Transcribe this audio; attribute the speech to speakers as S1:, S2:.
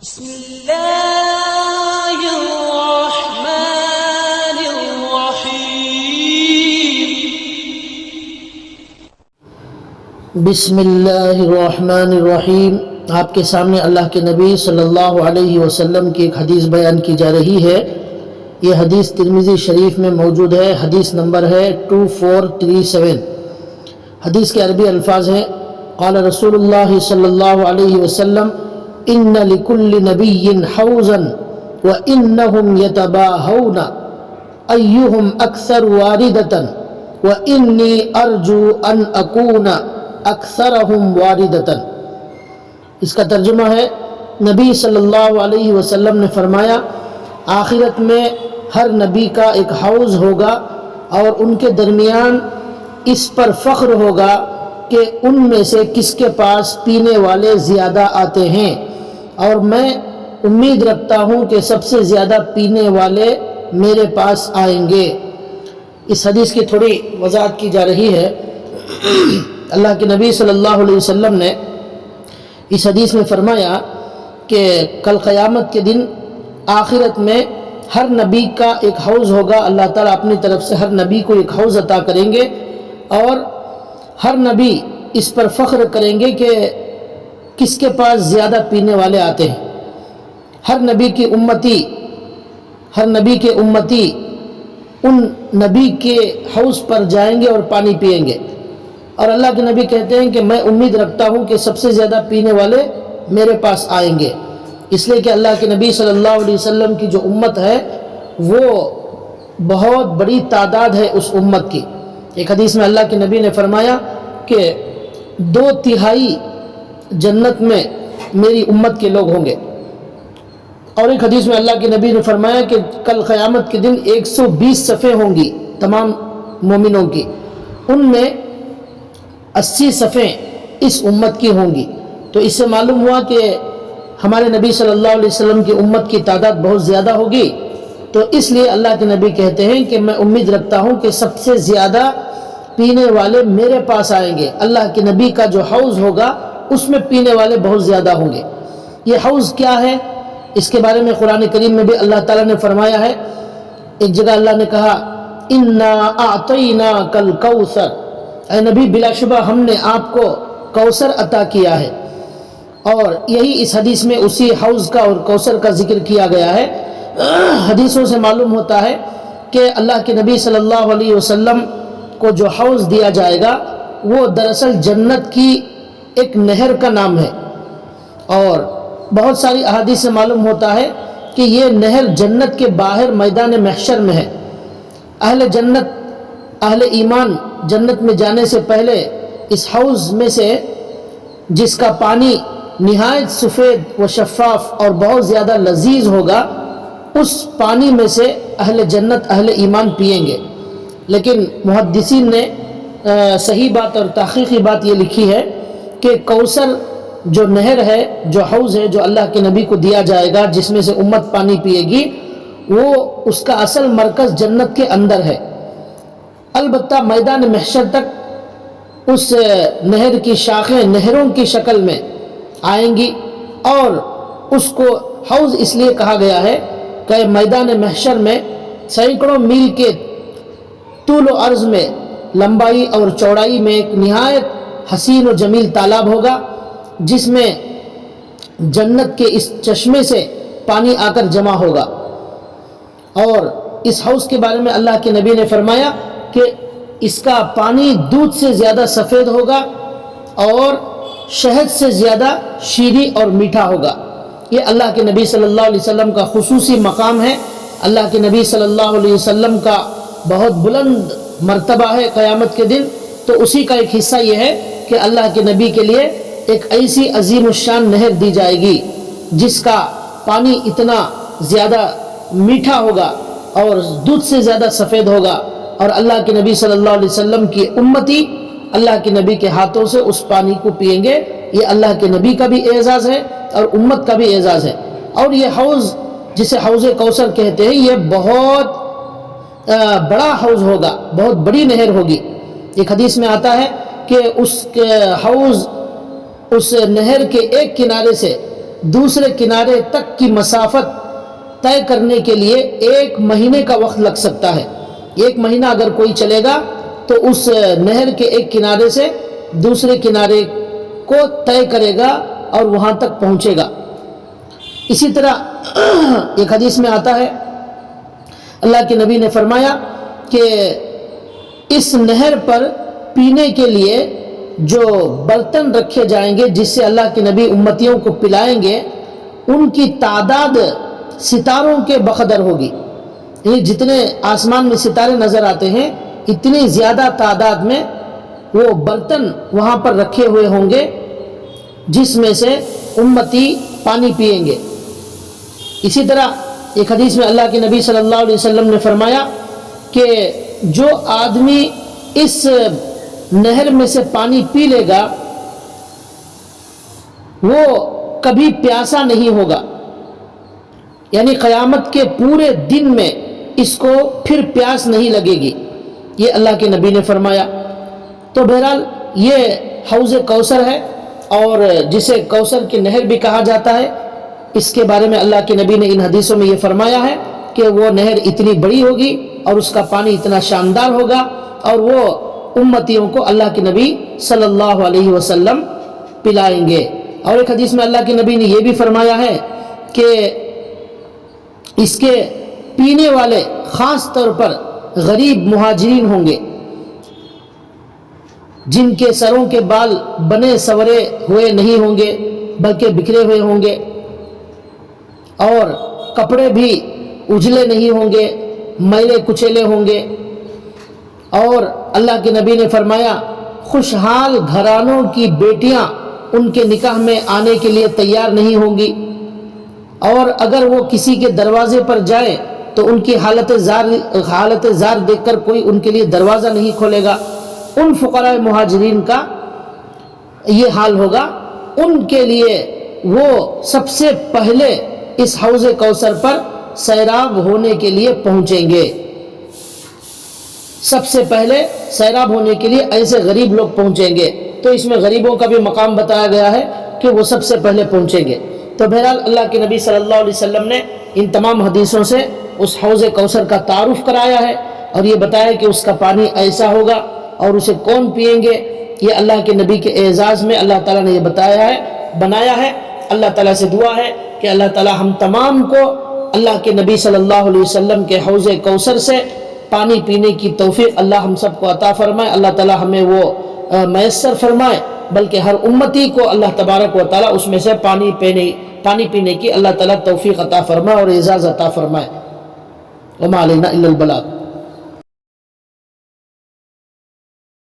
S1: بسم الله الرحمن الرحيم
S2: بسم اللہ الرحمن الرحیم۔ آپ کے سامنے اللہ کے نبی صلی اللہ علیہ وسلم کی ایک حدیث بیان کی جا رہی ہے۔ یہ حدیث ترمذی شریف میں موجود ہے، حدیث نمبر ہے 2437۔ حدیث کے عربی الفاظ ہیں: قال رسول اللہ صلی اللہ علیہ وسلم ان لکل نبی حوضا وانہم یتباہون ایہم اکثر واردتا وانی ارجو ان اکون اکثرہم واردتا۔ اس کا ترجمہ ہے، نبی صلی اللہ علیہ وسلم نے فرمایا آخرت میں ہر نبی کا ایک حوض ہوگا اور ان کے درمیان اس پر فخر ہوگا کہ ان میں سے کس کے پاس پینے والے زیادہ آتے ہیں، اور میں امید رکھتا ہوں کہ سب سے زیادہ پینے والے میرے پاس آئیں گے۔ اس حدیث کی تھوڑی وضاحت کی جا رہی ہے۔ اللہ کے نبی صلی اللہ علیہ وسلم نے اس حدیث میں فرمایا کہ کل قیامت کے دن آخرت میں ہر نبی کا ایک حوض ہوگا۔ اللہ تعالیٰ اپنی طرف سے ہر نبی کو ایک حوض عطا کریں گے اور ہر نبی اس پر فخر کریں گے کہ کس کے پاس زیادہ پینے والے آتے ہیں۔ ہر نبی کے امتی ان نبی کے حوض پر جائیں گے اور پانی پئیں گے، اور اللہ کے نبی کہتے ہیں کہ میں امید رکھتا ہوں کہ سب سے زیادہ پینے والے میرے پاس آئیں گے، اس لیے کہ اللہ کے نبی صلی اللہ علیہ وسلم کی جو امت ہے وہ بہت بڑی تعداد ہے اس امت کی۔ ایک حدیث میں اللہ کے نبی نے فرمایا کہ 2/3 جنت میں میری امت کے لوگ ہوں گے، اور ایک حدیث میں اللہ کے نبی نے فرمایا کہ کل قیامت کے دن 120 صفیں ہوں گی تمام مومنوں کی، ان میں 80 صفیں اس امت کی ہوں گی۔ تو اس سے معلوم ہوا کہ ہمارے نبی صلی اللہ علیہ وسلم کی امت کی تعداد بہت زیادہ ہوگی، تو اس لیے اللہ کے نبی کہتے ہیں کہ میں امید رکھتا ہوں کہ سب سے زیادہ پینے والے میرے پاس آئیں گے۔ اللہ کے نبی کا جو حوض ہوگا اس میں پینے والے بہت زیادہ ہوں گے۔ یہ حوض کیا ہے، اس کے بارے میں قرآن کریم میں بھی اللہ تعالیٰ نے فرمایا ہے۔ ایک جگہ اللہ نے کہا اِنَّا أَعْطَيْنَاكَ الْكَوْثَرَ، اے نبی بلا شبہ ہم نے آپ کو کوثر عطا کیا ہے، اور یہی اس حدیث میں اسی حوض کا اور کوثر کا ذکر کیا گیا ہے۔ حدیثوں سے معلوم ہوتا ہے کہ اللہ کے نبی صلی اللہ علیہ وسلم کو جو حوض دیا جائے گا وہ دراصل جنت کی ایک نہر کا نام ہے، اور بہت ساری احادیث سے معلوم ہوتا ہے کہ یہ نہر جنت کے باہر میدان محشر میں ہے۔ اہل جنت، اہل ایمان جنت میں جانے سے پہلے اس حوض میں سے جس کا پانی نہایت سفید و شفاف اور بہت زیادہ لذیذ ہوگا، اس پانی میں سے اہل جنت، اہل ایمان پئیں گے۔ لیکن محدثین نے صحیح بات اور تحقیقی بات یہ لکھی ہے کہ کوثر جو نہر ہے، جو حوض ہے، جو اللہ کے نبی کو دیا جائے گا جس میں سے امت پانی پیے گی، وہ اس کا اصل مرکز جنت کے اندر ہے۔ البتہ میدان محشر تک اس نہر کی شاخیں نہروں کی شکل میں آئیں گی، اور اس کو حوض اس لیے کہا گیا ہے کہ میدان محشر میں سینکڑوں میل کے طول و عرض میں، لمبائی اور چوڑائی میں ایک نہایت حسین و جمیل تالاب ہوگا جس میں جنت کے اس چشمے سے پانی آ کر جمع ہوگا۔ اور اس حوض کے بارے میں اللہ کے نبی نے فرمایا کہ اس کا پانی دودھ سے زیادہ سفید ہوگا اور شہد سے زیادہ شیریں اور میٹھا ہوگا۔ یہ اللہ کے نبی صلی اللہ علیہ وسلم کا خصوصی مقام ہے، اللہ کے نبی صلی اللہ علیہ وسلم کا بہت بلند مرتبہ ہے قیامت کے دن۔ تو اسی کا ایک حصہ یہ ہے کہ اللہ کے نبی کے لیے ایک ایسی عظیم الشان نہر دی جائے گی جس کا پانی اتنا زیادہ میٹھا ہوگا اور دودھ سے زیادہ سفید ہوگا، اور اللہ کے نبی صلی اللہ علیہ وسلم کی امتی اللہ کے نبی کے ہاتھوں سے اس پانی کو پئیں گے۔ یہ اللہ کے نبی کا بھی اعزاز ہے اور امت کا بھی اعزاز ہے۔ اور یہ حوض جسے حوض کوثر کہتے ہیں، یہ بہت بڑا حوض ہوگا، بہت بڑی نہر ہوگی۔ ایک حدیث میں آتا ہے کہ اس حوض اس نہر کے ایک کنارے سے دوسرے کنارے تک کی مسافت طے کرنے کے لیے 1 مہینے کا وقت لگ سکتا ہے۔ 1 مہینہ اگر کوئی چلے گا تو اس نہر کے ایک کنارے سے دوسرے کنارے کو طے کرے گا اور وہاں تک پہنچے گا۔ اسی طرح ایک حدیث میں آتا ہے، اللہ کے نبی نے فرمایا کہ اس نہر پر پینے کے لیے جو برتن رکھے جائیں گے جس سے اللہ کے نبی امتیوں کو پلائیں گے، ان کی تعداد ستاروں کے بقدر ہوگی۔ یعنی جتنے آسمان میں ستارے نظر آتے ہیں اتنی زیادہ تعداد میں وہ برتن وہاں پر رکھے ہوئے ہوں گے جس میں سے امتی پانی پئیں گے۔ اسی طرح ایک حدیث میں اللہ کے نبی صلی اللہ علیہ وسلم نے فرمایا کہ جو آدمی اس نہر میں سے پانی پی لے گا وہ کبھی پیاسا نہیں ہوگا، یعنی قیامت کے پورے دن میں اس کو پھر پیاس نہیں لگے گی، یہ اللہ کے نبی نے فرمایا۔ تو بہرحال یہ حوض کوثر ہے اور جسے کوثر کی نہر بھی کہا جاتا ہے، اس کے بارے میں اللہ کے نبی نے ان حدیثوں میں یہ فرمایا ہے کہ وہ نہر اتنی بڑی ہوگی اور اس کا پانی اتنا شاندار ہوگا اور وہ امتیوں کو اللہ کے نبی صلی اللہ علیہ وسلم پلائیں گے۔ اور ایک حدیث میں اللہ کے نبی نے یہ بھی فرمایا ہے کہ اس کے پینے والے خاص طور پر غریب مہاجرین ہوں گے جن کے سروں کے بال بنے سورے ہوئے نہیں ہوں گے بلکہ بکھرے ہوئے ہوں گے اور کپڑے بھی اجلے نہیں ہوں گے، میلے کچیلے ہوں گے۔ اور اللہ کے نبی نے فرمایا خوشحال گھرانوں کی بیٹیاں ان کے نکاح میں آنے کے لیے تیار نہیں ہوں گی، اور اگر وہ کسی کے دروازے پر جائیں تو ان کی حالت زار دیکھ کر کوئی ان کے لیے دروازہ نہیں کھولے گا۔ ان فقراء مہاجرین کا یہ حال ہوگا، ان کے لیے وہ سب سے پہلے اس حوض کوثر پر سیراب ہونے کے لیے پہنچیں گے۔ سب سے پہلے سیراب ہونے کے لیے ایسے غریب لوگ پہنچیں گے، تو اس میں غریبوں کا بھی مقام بتایا گیا ہے کہ وہ سب سے پہلے پہنچیں گے۔ تو بہرحال اللہ کے نبی صلی اللہ علیہ وسلم نے ان تمام حدیثوں سے اس حوض کوثر کا تعارف کرایا ہے اور یہ بتایا کہ اس کا پانی ایسا ہوگا اور اسے کون پئیں گے۔ یہ اللہ کے نبی کے اعزاز میں اللہ تعالیٰ نے یہ بتایا ہے، بنایا ہے۔ اللہ تعالیٰ سے دعا ہے کہ اللہ تعالیٰ ہم تمام کو اللہ کے نبی صلی اللہ علیہ وسلم کے حوض کوثر سے پانی پینے کی توفیق اللہ ہم سب کو عطا فرمائے۔ اللہ تعالیٰ ہمیں وہ میسر فرمائے، بلکہ ہر امتی کو اللہ تبارک و تعالیٰ اس میں سے پانی پینے کی اللہ تعالیٰ توفیق عطا فرمائے اور اعزاز عطا فرمائے۔ وما علینا الا البلاغ۔